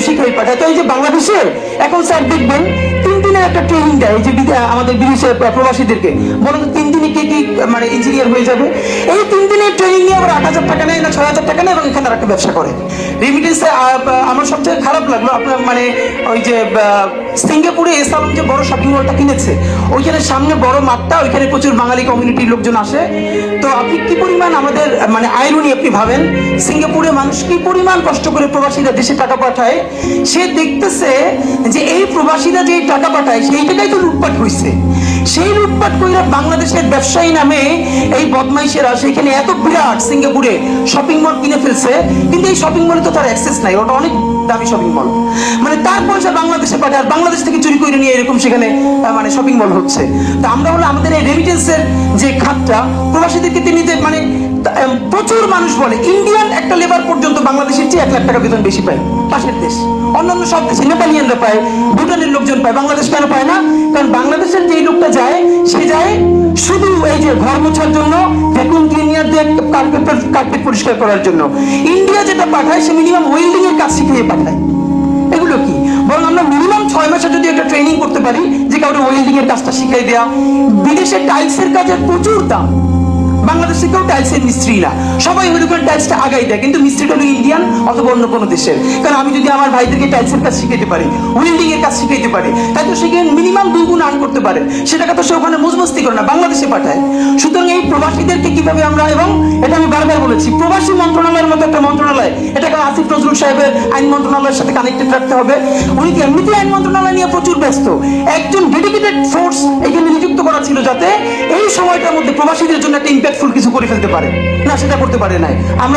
শিখাই পাঠায়। তো এই যে বাংলাদেশে এখন স্যার দেখবেন 3 দিনের একটা ট্রেনিং দেয় এই যে আমাদের বিদেশে প্রবাসীদেরকে, বলেন তো 3 দিনে কে কি মানে ইঞ্জিনিয়ার হয়ে যাবে? এই 3 দিনের ট্রেনিং নিয়ে আবার 8,000 টাকা নেয় না 6,000 টাকা নেয় এবং এখানে একটা ব্যবসা করে রেমিটেন্সে। আমার সবচেয়ে খারাপ লাগলো আপনার মানে ওই যে সিঙ্গাপুরে এসালন যে বড় শপিং মলটা কিনেছে, ওইখানে সামনে বড় মাঠটা, ওইখানে প্রচুর বাঙালি কমিউনিটির লোকজন আসে। তো আপনি কি পরিমাণ আমাদের মানে আইরনি আপনি ভাবেন, সিঙ্গাপুরে মানুষ কি পরিমাণ কষ্ট করে প্রবাসীরা দেশে টাকা পাঠায়, সে দেখতেছে যে এই প্রবাসীরা যে টাকা পাঠায় সেই টাকাই তো লুটপাট হয়েছে। সেই লুটপাট কইরা বাংলাদেশের ব্যবসায়ী নামে এই বদমাইশেরা সেখানে এত বিরাট সিঙ্গাপুরে শপিং মল কিনে ফেলছে, কিন্তু এই শপিং মলে তো তার অ্যাক্সেস নাই, ওটা অনেক দামি শপিং মল, মানে তার পয়সা বাংলাদেশে পাঠায় আর বাংলাদেশ থেকে চুরি করে নিয়ে এরকম সেখানে মানে শপিং মল হচ্ছে। তো আমরা হলো আমাদের এই রেমিটেন্সের যে খাতটা প্রবাসীদেরকে নিতে মানে প্রচুর মানুষ বলে ইন্ডিয়ান একটা লেবার পর্যন্ত বাংলাদেশের চেয়ে 1 লাখ টাকা বেতন বেশি পায় পাশের দেশ। অন্যান্য সব দেশে নেপালিয়ানরা পায়, ভুটানের লোকজন পায়, বাংলাদেশ কেন পায় না? কারণ বাংলাদেশের যে লোকটা যায় সে যায় শুধু এই যে ঘর মোছার জন্য, ভ্যাকুয়াম ক্লিনার দিয়ে কার্পেট পরিষ্কার করার জন্য। ইন্ডিয়া যেটা পাঠায় সে মিনিমাম ওয়েল্ডিং এর কাজ শিখিয়ে পাঠায়। এগুলো কি বরং আমরা মিনিমাম 6 মাসে যদি একটা ট্রেনিং করতে পারি যে কাউকে ওয়েল্ডিং এর কাজটা শিখাই দেয়া। বিদেশে টাইলসের কাজের প্রচুর দাম, বাংলাদেশে কেউ টাইলসের মিস্ত্রি না, সবাই হলো করে টাইলসটা আগাই দেয়, কিন্তু মিস্ত্রিটা হলো ইন্ডিয়ান অথবা অন্য কোনো দেশের। কারণ আমি যদি আমার ভাইদেরকে টাইলসের কাজ শিখাইতে পারি, ওয়েল্ডিং এর কাজ শিখাইতে পারি, তাই তো সে মিনিমাম 2 গুণ আর্ন করতে পারে। সে টাকা তো সে ওখানে মজমস্তি করে না, বাংলাদেশে পাঠায়। সুতরাং এই প্রবাসীদেরকে কিভাবে আমরা, এবং এটা আমি বারবার বলেছি, প্রবাসী মন্ত্রণালয়ের মতো একটা মন্ত্রণালয়, এটাকে আসিফ নজরুল সাহেবের আইন মন্ত্রণালয়ের সাথে কানেক্টেড রাখতে হবে। উনি এমনিতে আইন মন্ত্রণালয় নিয়ে প্রচুর ব্যস্ত, একজন ডেডিকেটেড ফোর্স এখানে নিযুক্ত করা ছিল যাতে এই সময়টার মধ্যে প্রবাসীদের জন্য একটা ইম্প্যাক্টফুল কিছু করে ফেলতে পারে, না সেটা করতে পারে নাই। আমরা